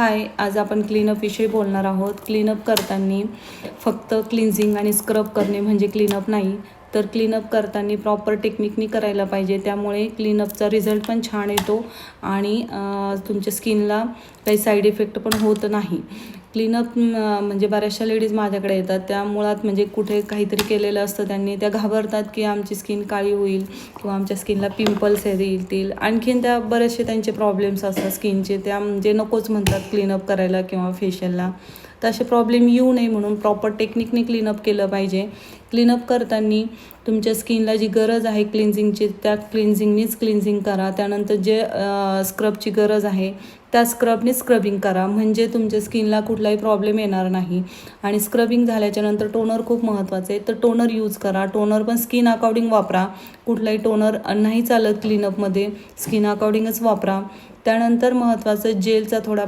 हाय, आज आपण क्लीनअप विषयी बोलणार आहोत. क्लीनअप करताना फक्त क्लिन्झिंग आणि स्क्रब करणे म्हणजे क्लीनअप नाही, तर क्लीनअप करताना प्रॉपर टेक्निकनी करायला पाहिजे. त्यामुळे क्लीनअपचा रिझल्ट पण छान येतो आणि तुमच्या स्किनला काही साईड इफेक्ट पण होत नाही. क्लीनअप म्हणजे बऱ्याचशा लेडीज माझ्याकडे येतात, त्या मुळात म्हणजे कुठे काहीतरी केलेलं असतं त्यांनी, त्या घाबरतात की आमची स्किन काळी होईल किंवा आमच्या स्किनला पिंपल्स येतील. आणखीन त्या बरेचसे त्यांचे प्रॉब्लेम्स असतात स्किनचे, त्या म्हणजे नकोच म्हणतात क्लीनअप करायला किंवा फेशियलला. तर असे प्रॉब्लेम येऊ नये म्हणून प्रॉपर टेक्निकने क्लीनअप केलं पाहिजे. क्लीनअप करताना तुमच्या स्किनला जी गरज आहे क्लिन्झिंगची, त्या क्लिन्झिंगनीच क्लिन्झिंग करा. त्यानंतर जे स्क्रबची गरज आहे त्या स्क्रबने स्क्रबिंग करा, म्हणजे तुमच्या स्किनला कुठलाही प्रॉब्लेम येणार नाही. आणि स्क्रबिंग झाल्याच्यानंतर टोनर खूप महत्त्वाचं आहे, तर टोनर यूज करा. टोनर पण स्किन अकॉर्डिंग वापरा. कुठलाही टोनर नाही चालत क्लीनअपमध्ये, स्किन अकॉर्डिंगच वापरा. त्यानंतर महत्त्वाचं जेलचा थोडा